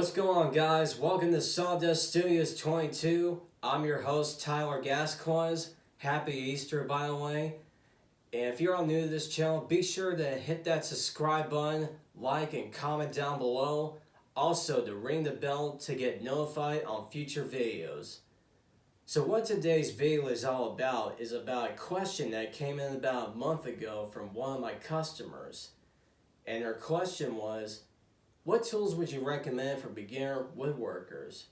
What's going on, guys? Welcome to Sawdust Studios 22. I'm your host, Tyler Gascoigne. Happy Easter, by the way. And if you're all new to this channel, be sure to hit that subscribe button, like, and comment down below. Also, to ring the bell to get notified on future videos. So what today's video is all about is about a question that came in about a month ago from one of my customers. And her question was, what tools would you recommend for beginner woodworkers?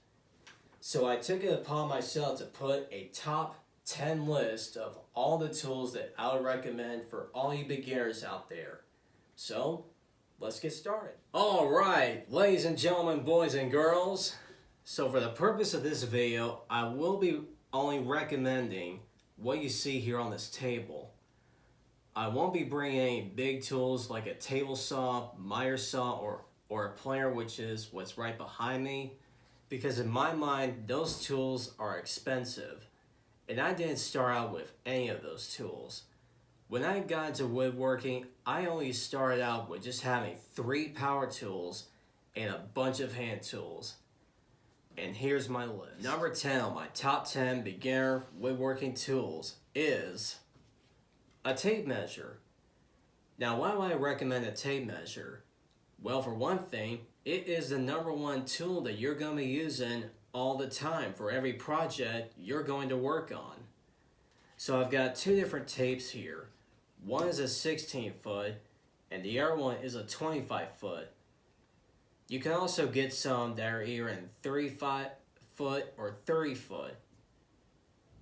So I took it upon myself to put a top 10 list of all the tools that I would recommend for all you beginners out there. So, let's get started. Alright, ladies and gentlemen, boys and girls. So for the purpose of this video, I will be only recommending what you see here on this table. I won't be bringing any big tools like a table saw, miter saw, or a planer, which is what's right behind me, because in my mind, those tools are expensive, and I didn't start out with any of those tools. When I got into woodworking, I only started out with just having 3 power tools and a bunch of hand tools. And here's my list. Number 10 on my top 10 beginner woodworking tools is a tape measure. Now, why would I recommend a tape measure? Well, for one thing, it is the #1 tool that you're going to be using all the time for every project you're going to work on. So I've got 2 different tapes here. One is a 16 foot and the other one is a 25 foot. You can also get some that are either in 35 foot or 30 foot.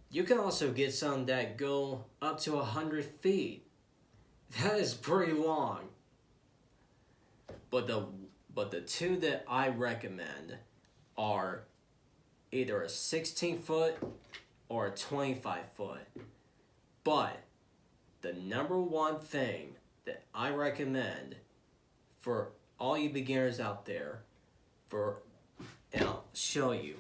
You can also get some that go up to 100 feet. That is pretty long. But the 2 that I recommend are either a 16 foot or a 25 foot. But the #1 thing that I recommend for all you beginners out there, and I'll show you,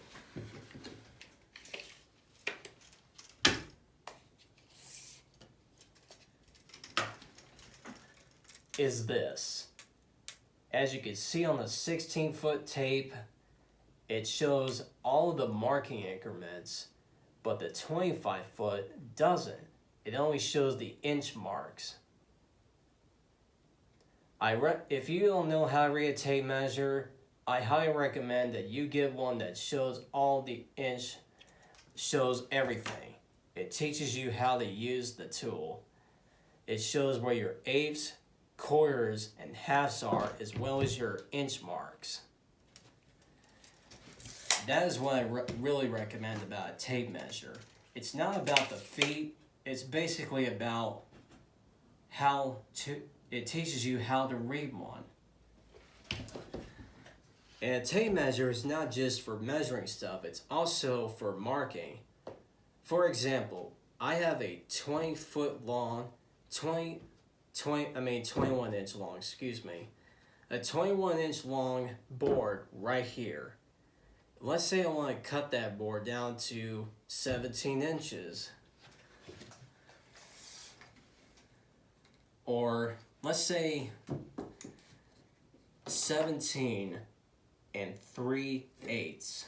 is this. As you can see on the 16 foot tape, it shows all of the marking increments, but the 25 foot doesn't. It only shows the inch marks. If you don't know how to read a tape measure, I highly recommend that you get one that shows all the shows everything. It teaches you how to use the tool. It shows where your eighths, quarters, and halves are, as well as your inch marks. That is what I really recommend about a tape measure. It's not about the feet, it's basically about it teaches you how to read one. And a tape measure is not just for measuring stuff, it's also for marking. For example, I have a 21 inch long, a 21 inch long board right here. Let's say I want to cut that board down to 17 inches. Or let's say 17 3/8.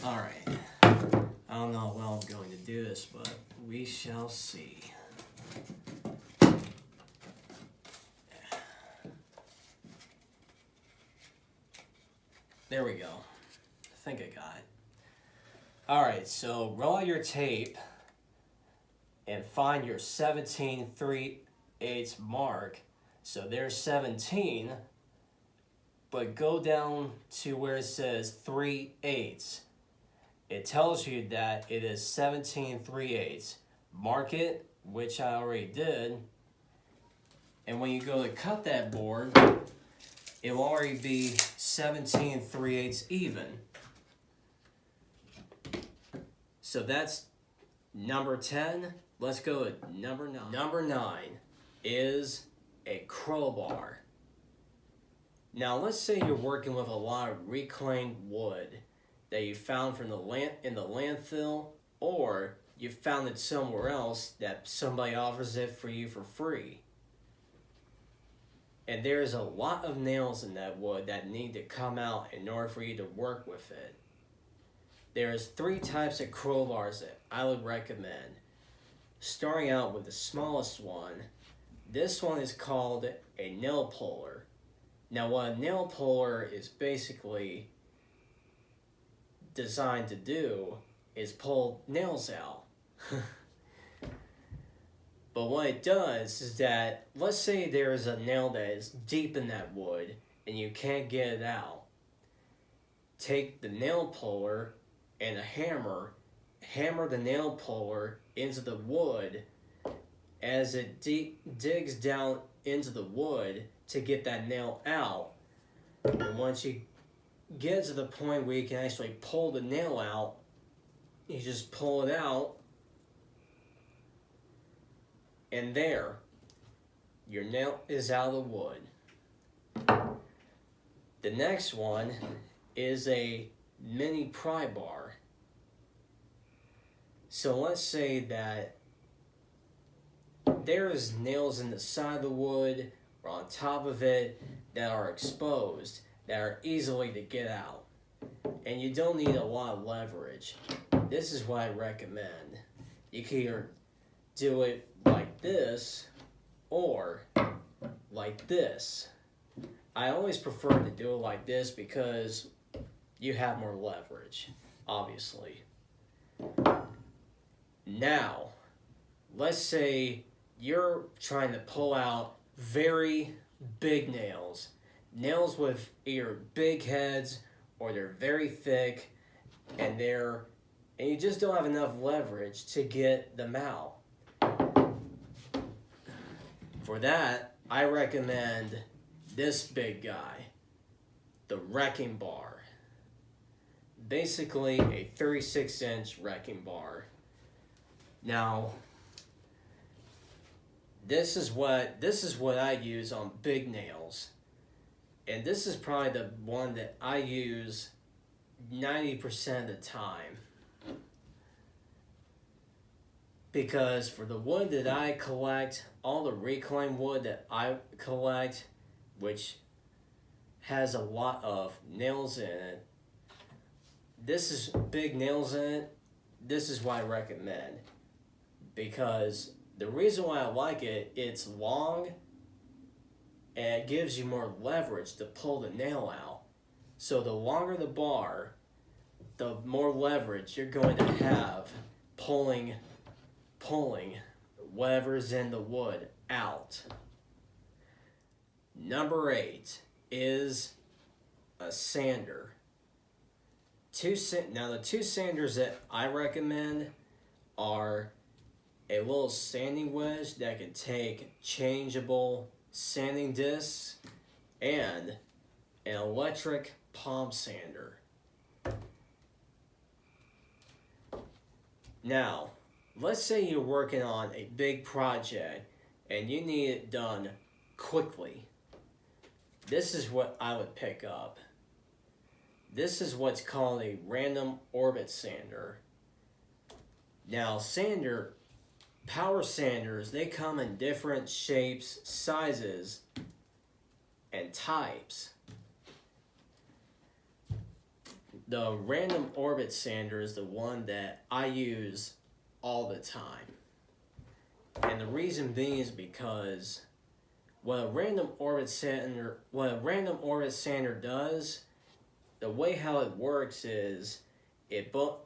Alright. I don't know how well I'm going to do this, but we shall see. There we go. I think I got it. Alright, so roll out your tape and find your 17 3/8 mark. So there's 17, but go down to where it says 3/8. It tells you that it is 17 3/8. Mark it, which I already did. And when you go to cut that board, it will already be 17 3/8 even. So that's number 10. Let's go to number 9. Number 9 is a crowbar. Now let's say you're working with a lot of reclaimed wood that you found from the landfill, or you found it somewhere else that somebody offers it for you for free. And there's a lot of nails in that wood that need to come out in order for you to work with it. There's 3 types of crowbars that I would recommend. Starting out with the smallest one, this one is called a nail puller. Now what a nail puller is basically designed to do is pull nails out. But what it does is that, let's say there is a nail that is deep in that wood and you can't get it out. Take the nail puller and a hammer the nail puller into the wood as it digs down into the wood to get that nail out. And once you get to the point where you can actually pull the nail out, you just pull it out, and there, your nail is out of the wood. The next one is a mini pry bar. So let's say that there's nails in the side of the wood or on top of it that are exposed, that are easily to get out. And you don't need a lot of leverage. This is what I recommend. You can either do it like this or like this. I always prefer to do it like this because you have more leverage, obviously. Now, let's say you're trying to pull out very big nails. Nails with either big heads or they're very thick and you just don't have enough leverage to get them out. For that, I recommend this big guy, the wrecking bar. Basically a 36-inch wrecking bar. Now, this is what I use on big nails. And this is probably the one that I use 90% of the time. Because for the wood that I collect, all the reclaimed wood that I collect, which has a lot of nails in it, this is big nails in it, this is what I recommend. Because the reason why I like it, it's long and it gives you more leverage to pull the nail out. So the longer the bar, the more leverage you're going to have pulling whatever's in the wood out. Number 8 is a sander. Now the 2 sanders that I recommend are a little sanding wedge that can take changeable sanding discs and an electric palm sander. Now, let's say you're working on a big project and you need it done quickly. This is what I would pick up. This is what's called a random orbit sander. Now, power sanders, they come in different shapes, sizes, and types. The random orbit sander is the one that I use all the time. And the reason being is because what a random orbit sander does, the way how it works is it both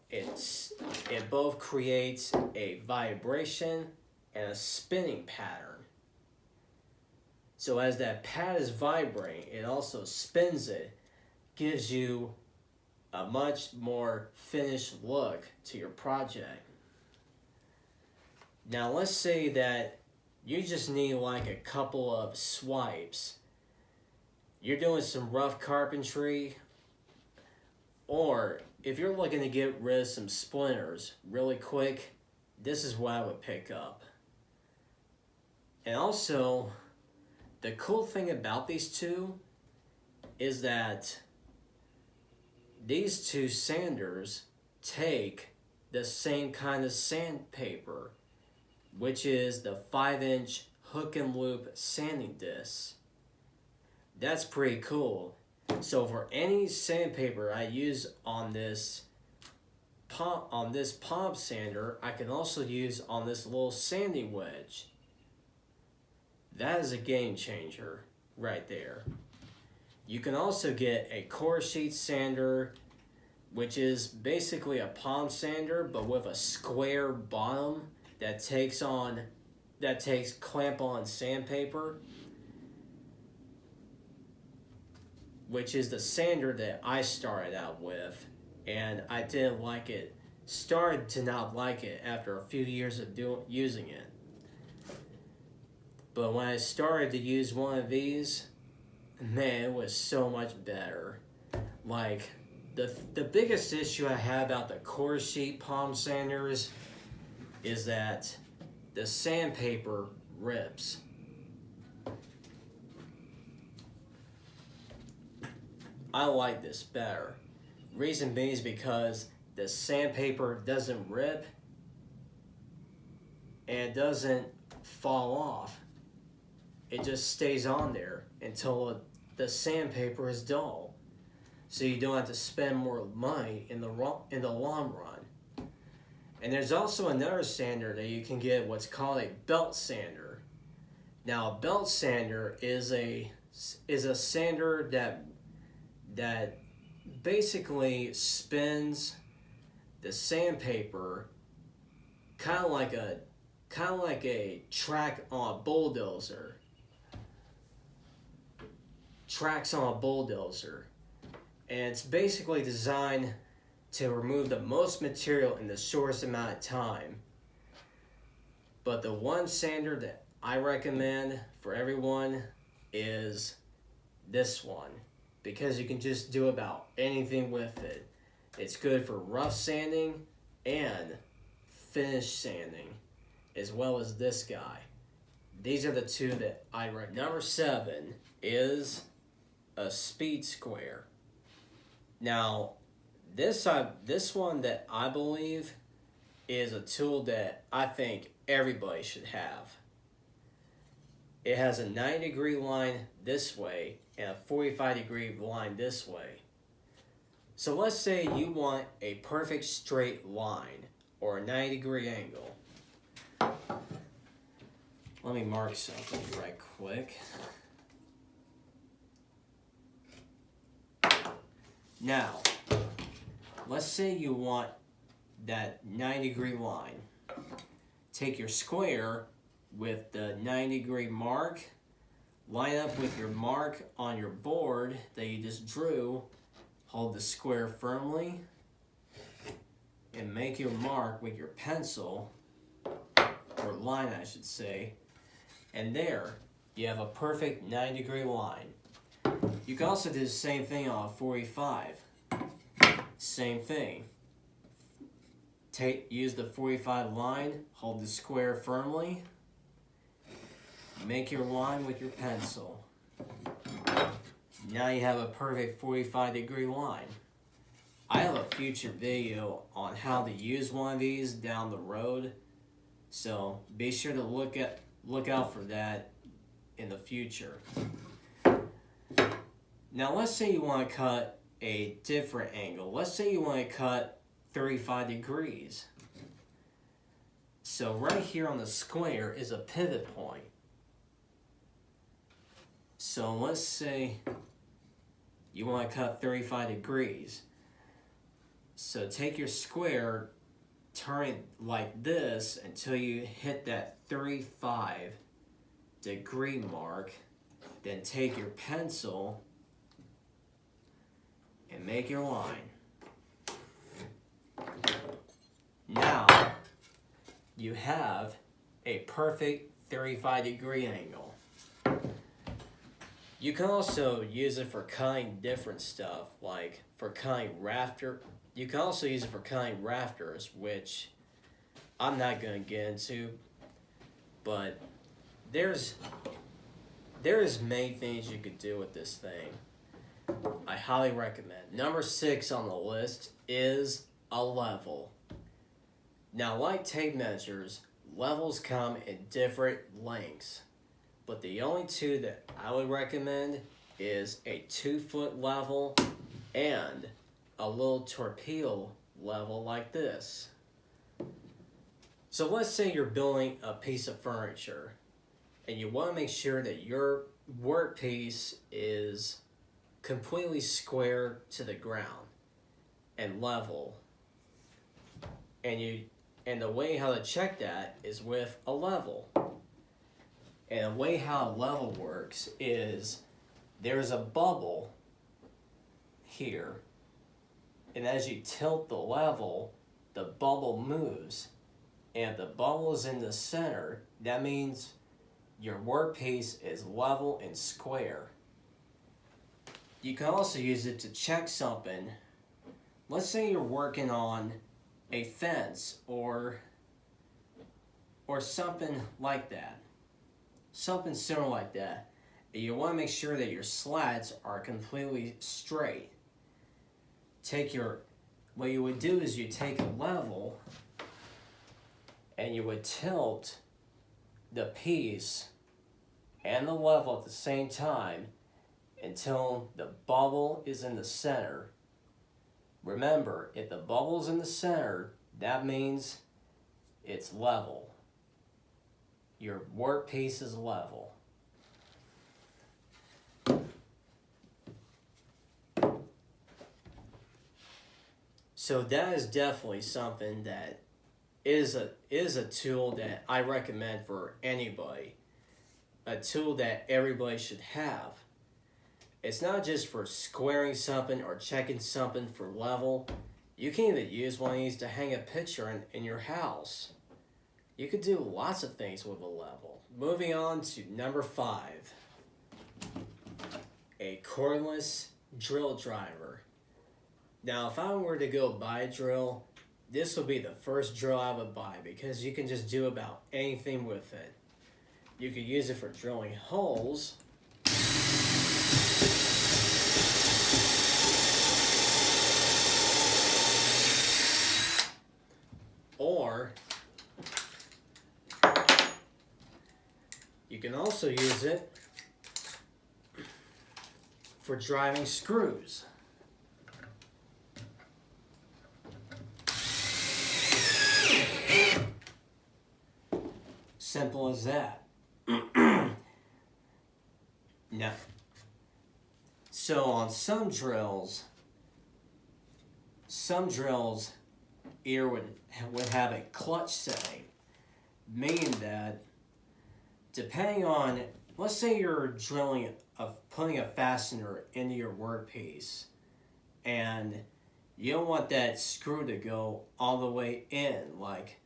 creates a vibration and a spinning pattern. So as that pad is vibrating, it also spins it, gives you a much more finished look to your project. Now let's say that you just need like a couple of swipes. You're doing some rough carpentry, or if you're looking to get rid of some splinters really quick, this is what I would pick up. And also, the cool thing about these two is that these 2 sanders take the same kind of sandpaper, which is the 5-inch hook and loop sanding disc. That's pretty cool. So for any sandpaper I use on this palm sander, I can also use on this little sanding wedge. That is a game changer right there. You can also get a core sheet sander, which is basically a palm sander but with a square bottom that takes clamp-on sandpaper, which is the sander that I started out with, and I didn't like it. Started to not like it after a few years of using it. But when I started to use one of these, man, it was so much better. Like, the biggest issue I have about the core sheet palm sanders is that the sandpaper rips. I like this better. Reason being is because the sandpaper doesn't rip and it doesn't fall off. It just stays on there until the sandpaper is dull. So you don't have to spend more money in the long run. And there's also another sander that you can get, what's called a belt sander. Now a belt sander is a sander that basically spins the sandpaper kind of like a track on a bulldozer. Tracks on a bulldozer. And it's basically designed to remove the most material in the shortest amount of time. But the one sander that I recommend for everyone is this one, because you can just do about anything with it. It's good for rough sanding and finish sanding, as well as this guy. These are the two that I recommend. Number 7 is a speed square. Now, this one that I believe is a tool that I think everybody should have. It has a 90-degree line this way and a 45-degree line this way. So let's say you want a perfect straight line or a 90-degree angle. Let me mark something right quick. Now, let's say you want that 90-degree line. Take your square with the 90-degree mark, line up with your mark on your board that you just drew, hold the square firmly, and make your mark with your pencil, or line I should say, and there, you have a perfect 90-degree line. You can also do the same thing on a 45. Same thing. Use the 45 line, hold the square firmly, make your line with your pencil. Now you have a perfect 45-degree line. I have a future video on how to use one of these down the road, so be sure to look out for that in the future. Now let's say you want to cut a different angle. Let's say you want to cut 35 degrees. So right here on the square is a pivot point. So let's say you want to cut 35 degrees. So take your square, turn it like this until you hit that 35-degree mark. Then take your pencil and make your line. Now you have a perfect 35-degree angle. You can also use it for cutting different stuff, like for cutting You can also use it for cutting rafters, which I'm not going to get into, but there's many things you could do with this thing. I highly recommend. Number 6 on the list is a level. Now, like tape measures, levels come in different lengths, but the only two that I would recommend is a 2-foot level and a little torpedo level like this. So let's say you're building a piece of furniture and you want to make sure that your workpiece is completely square to the ground and level. And the way how to check that is with a level. And the way how a level works is there's a bubble here. And as you tilt the level, the bubble moves. And if the bubble is in the center, that means your workpiece is level and square. You can also use it to check something. Let's say you're working on a fence or something like that. Something similar like that. And you want to make sure that your slats are completely straight. What you would do is you take a level and you would tilt the piece and the level at the same time until the bubble is in the center. Remember, if the bubble's in the center, that means it's level. Your workpiece is level. So that is definitely something that is a tool that I recommend for anybody. A tool that everybody should have. It's not just for squaring something or checking something for level. You can even use one of these to hang a picture in your house. You could do lots of things with a level. Moving on to number 5. A cordless drill driver. Now, if I were to go buy a drill, this will be the first drill I would buy because you can just do about anything with it. You could use it for drilling holes. Or you can also use it for driving screws. Simple as that. Now, so on some drills here would have a clutch setting, meaning that depending on, let's say you're putting a fastener into your workpiece and you don't want that screw to go all the way in, like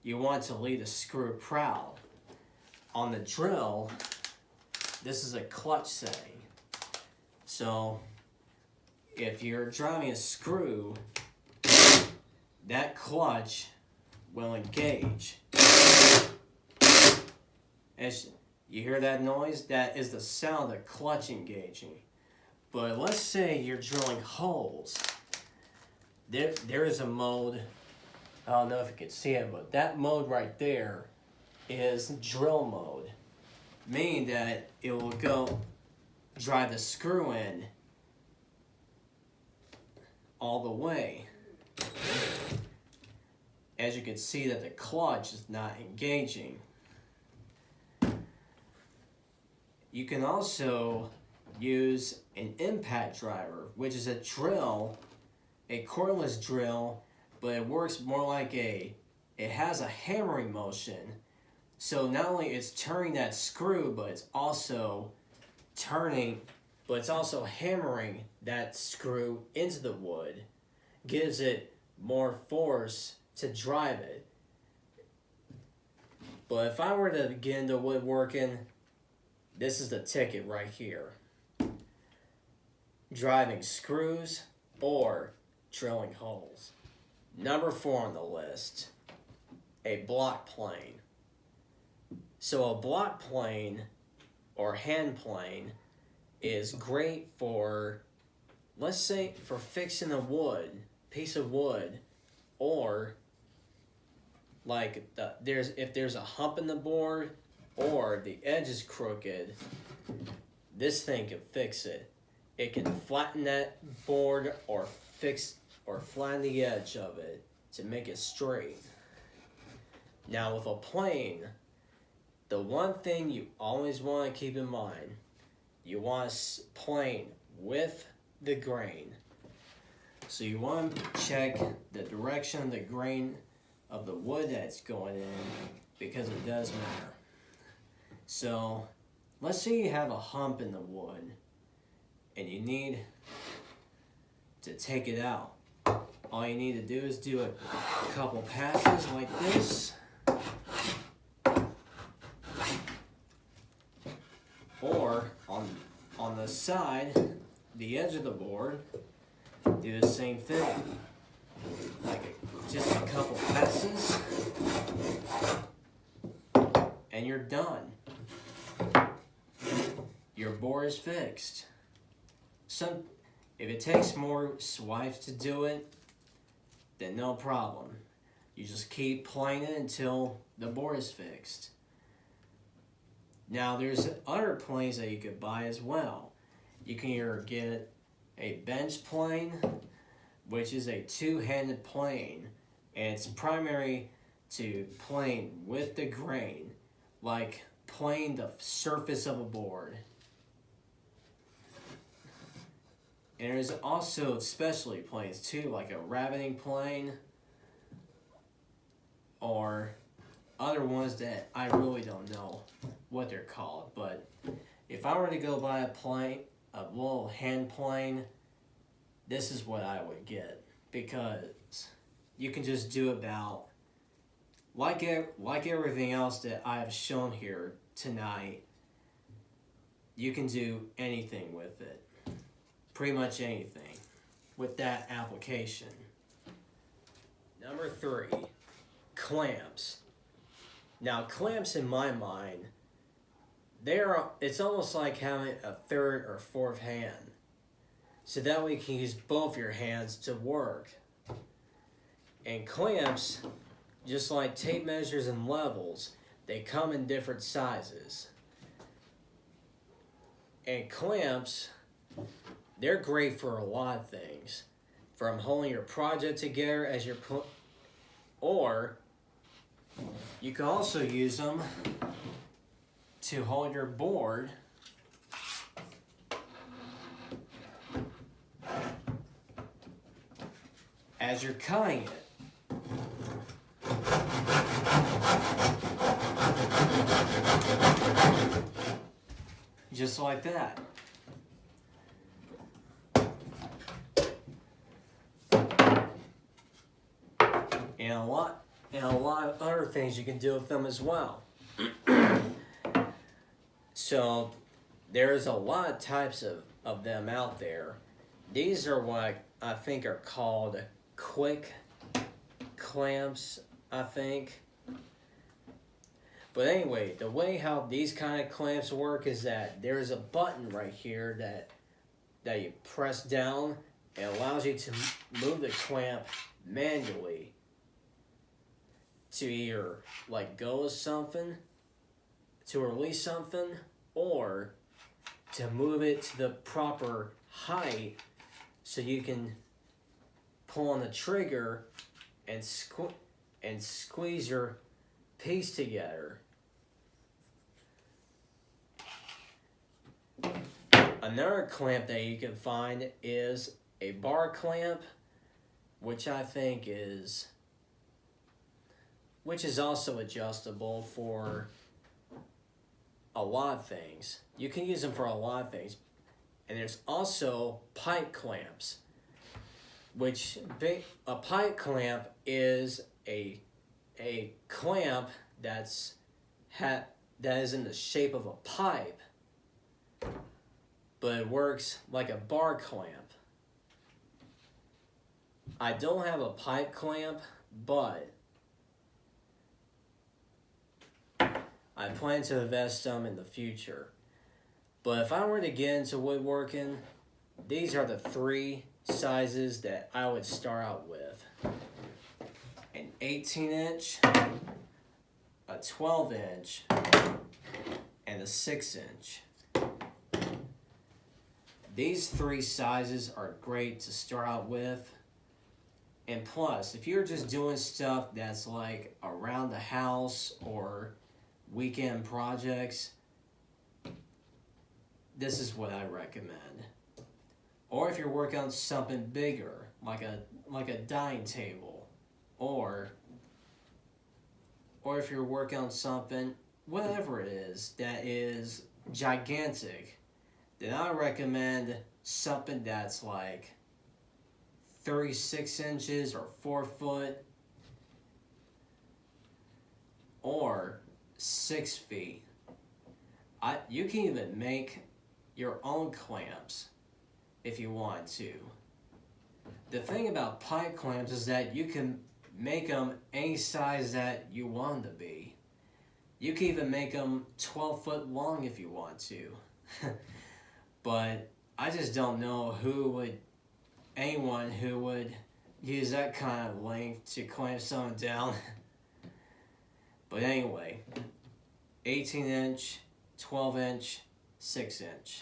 you want to leave the screw proud. On the drill, this is a clutch setting. So if you're driving a screw, that clutch will engage. As you hear that noise, that is the sound of the clutch engaging. But let's say you're drilling holes. There is a mode, I don't know if you can see it, but that mode right there is drill mode, meaning that it will go drive the screw in all the way. As you can see that the clutch is not engaging. You can also use an impact driver, which is a drill, a cordless drill, but it works more like it has a hammering motion. So not only it's turning that screw, but it's also hammering that screw into the wood, gives it more force to drive it. But if I were to get into woodworking, this is the ticket right here. Driving screws or drilling holes. Number 4 on the list, a block plane. So a block plane or hand plane is great for, let's say, for fixing a piece of wood, or like if there's a hump in the board or the edge is crooked, this thing can fix it. It can flatten that board or flatten the edge of it to make it straight. Now with a plane, the one thing you always want to keep in mind, you want a plane with the grain. So you want to check the direction of the grain of the wood that's going in, because it does matter. So let's say you have a hump in the wood and you need to take it out. All you need to do is do a couple passes like this. Or on the side, the edge of the board, do the same thing. Like just a couple passes, and you're done. Your board is fixed. If it takes more swipes to do it, then no problem. You just keep playing it until the board is fixed. Now there's other planes that you could buy as well. You can either get a bench plane, which is a two-handed plane, and it's primary to playing with the grain, like playing the surface of a board. And there's also specialty planes too, like a rabbiting plane, or other ones that I really don't know what they're called. But if I were to go buy a little hand plane, this is what I would get, because you can just do about like everything else that I have shown here tonight. You can do anything with it, pretty much anything with that application. Number 3, clamps. Now clamps, in my mind, it's almost like having a third or fourth hand. So that way you can use both your hands to work. And clamps, just like tape measures and levels, they come in different sizes. And clamps, they're great for a lot of things. From holding your project together as you're or you can also use them to hold your board as you're cutting it. Just like that. And a lot of other things you can do with them as well. So there's a lot of types of them out there. These are what I think are called quick clamps, I think. But anyway, the way how these kind of clamps work is that there's a button right here that you press down, and it allows you to move the clamp manually to either let go of something, to release something, or to move it to the proper height so you can pull on the trigger and squeeze your piece together. Another clamp that you can find is a bar clamp, which is also adjustable for a lot of things. You can use them for a lot of things. And there's also pipe clamps, which a pipe clamp is a clamp that is in the shape of a pipe, but it works like a bar clamp. I don't have a pipe clamp, but I plan to invest some in the future. But if I were to get into woodworking, these are the 3 sizes that I would start out with. An 18-inch, a 12-inch, and a 6-inch. These three sizes are great to start out with. And plus, if you're just doing stuff that's like around the house or weekend projects, this is what I recommend. Or if you're working on something bigger, like a dining table, or if you're working on something, whatever it is that is gigantic, then I recommend something that's like 36 inches or 4 foot or 6 feet. You can even make your own clamps if you want to. The thing about pipe clamps is that you can make them any size that you want them to be. You can even make them 12 foot long if you want to. But I just don't know anyone who would use that kind of length to clamp someone down. But anyway, 18 inch, 12 inch, 6 inch.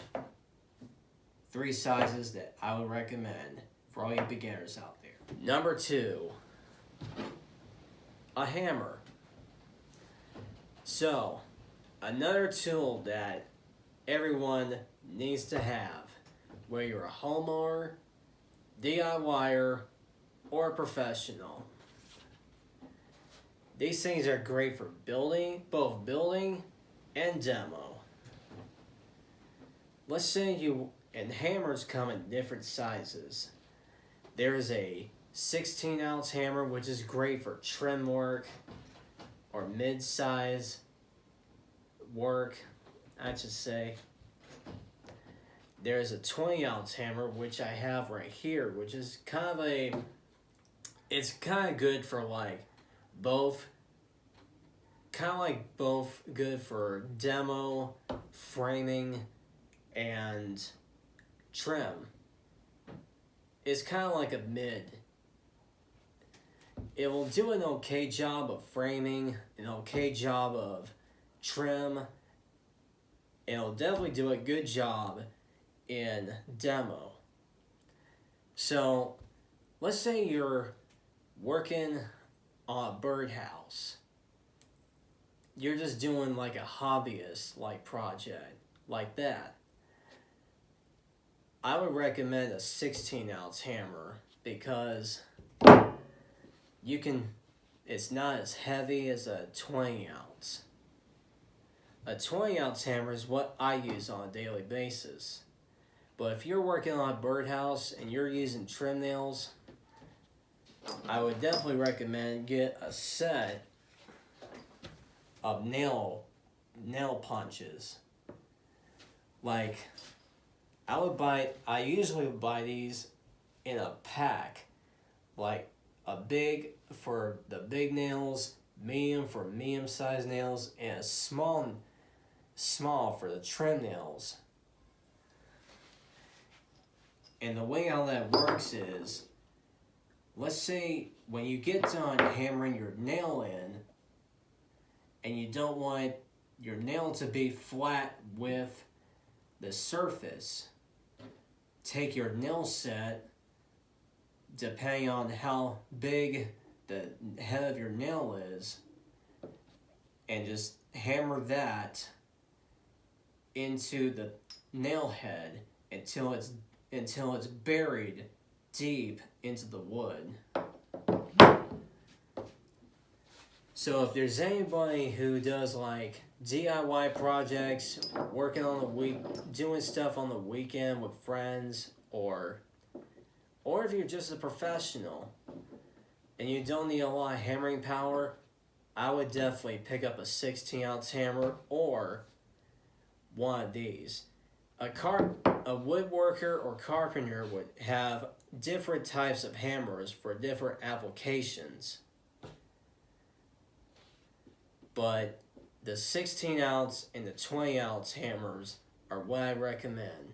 3 sizes that I would recommend for all you beginners out there. Number 2, a hammer. So, another tool that everyone needs to have, whether you're a homeowner, DIYer, or a professional. These things are great for both building and demo. Let's say and hammers come in different sizes. There's a 16-ounce hammer, which is great for trim work or mid-size work, I should say. There's a 20-ounce hammer, which I have right here, which is it's kind of good for both good for demo, framing, and trim. It's kind of like a mid. It will do an okay job of framing, an okay job of trim. It'll definitely do a good job in demo. So, let's say you're working on a birdhouse. You're just doing like a hobbyist project like that. I would recommend a 16-ounce hammer because it's not as heavy as a 20-ounce. A 20-ounce hammer is what I use on a daily basis. But if you're working on a birdhouse and you're using trim nails, I would definitely recommend get a set of nail punches. I usually buy these in a pack, like a big for the big nails, medium for medium-sized nails, and a small for the trim nails. And the way how that works is, let's say when you get done hammering your nail in, and you don't want your nail to be flat with the surface, take your nail set, depending on how big the head of your nail is, and just hammer that into the nail head until it's buried deep into the wood. So if there's anybody who does DIY projects, working on the week, doing stuff on the weekend with friends, or if you're just a professional and you don't need a lot of hammering power, I would definitely pick up a 16-ounce hammer or one of these. A woodworker or carpenter would have different types of hammers for different applications. But the 16-ounce and the 20-ounce hammers are what I recommend.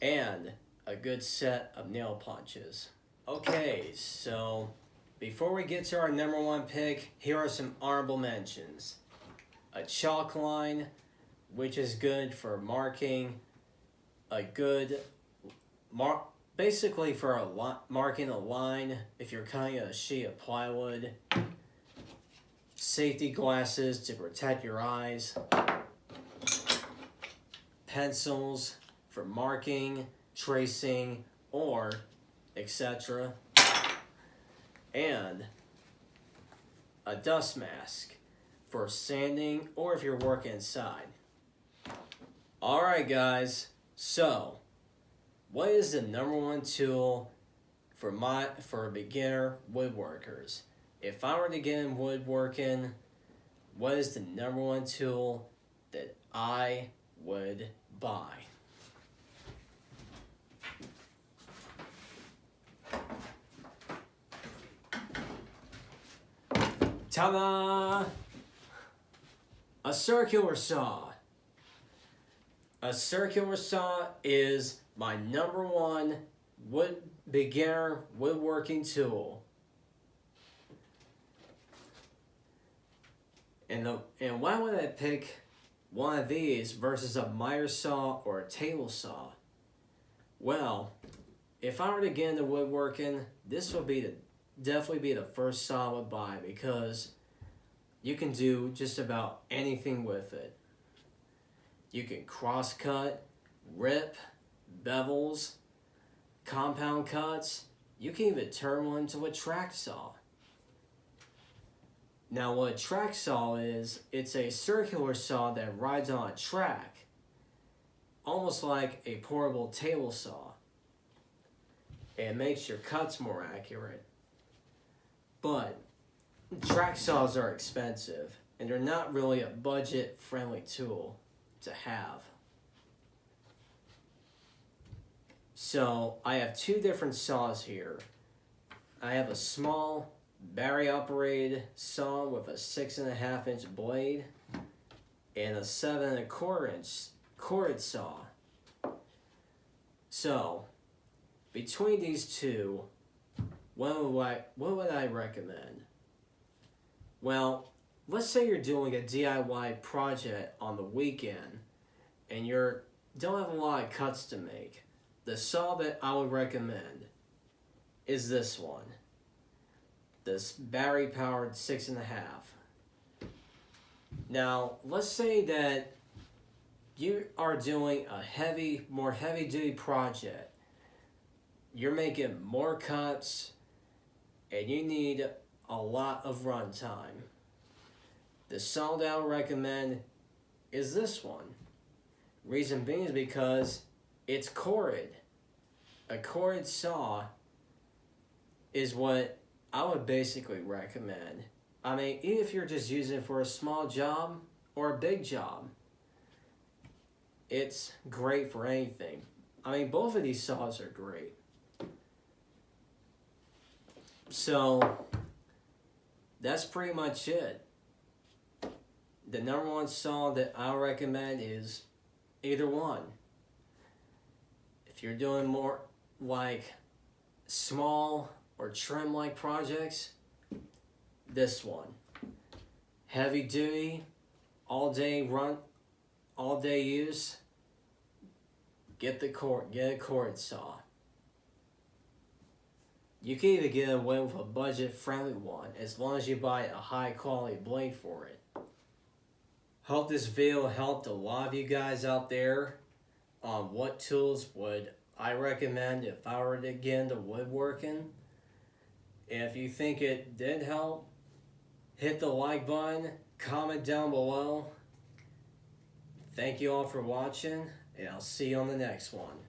And a good set of nail punches. Okay, so before we get to our number 1 pick, here are some honorable mentions. A chalk line, which is good for marking a good mark, basically for marking a line if you're cutting a sheet of plywood, safety glasses to protect your eyes, pencils for marking, tracing, or etc., and a dust mask for sanding or if you're working inside. Alright guys, so what is the number one tool for beginner woodworkers? If I were to get in woodworking, what is the number one tool that I would buy? Ta-da! A circular saw. A circular saw is my number one beginner woodworking tool. And why would I pick one of these versus a miter saw or a table saw? Well, if I were to get into woodworking, this would definitely be the first saw I would buy because you can do just about anything with it. You can cross cut, rip, bevels, compound cuts. You can even turn one into a track saw. Now what a track saw is, it's a circular saw that rides on a track, almost like a portable table saw. It makes your cuts more accurate. But track saws are expensive, and they're not really a budget-friendly tool to have. So I have two different saws here. I have a small battery-operated saw with a 6.5-inch blade and a 7.25-inch corded saw. So between these two, what would I recommend? Well, let's say you're doing a DIY project on the weekend and you don't have a lot of cuts to make. The saw that I would recommend is this one. This battery-powered 6.5. Now, let's say that you are doing a more heavy-duty project. You're making more cuts and you need a lot of run time. The saw that I would recommend is this one. Reason being is because it's corded. A corded saw is what I would basically recommend. I mean, even if you're just using it for a small job or a big job, it's great for anything. I mean, both of these saws are great. So that's pretty much it. The number one saw that I recommend is either one. If you're doing more like small or trim-like projects, this one. Heavy duty, all day use, get a corded saw. You can even get away with a budget-friendly one as long as you buy a high-quality blade for it. Hope this video helped a lot of you guys out there on what tools would I recommend if I were to get into woodworking. If you think it did help, hit the like button, comment down below. Thank you all for watching, and I'll see you on the next one.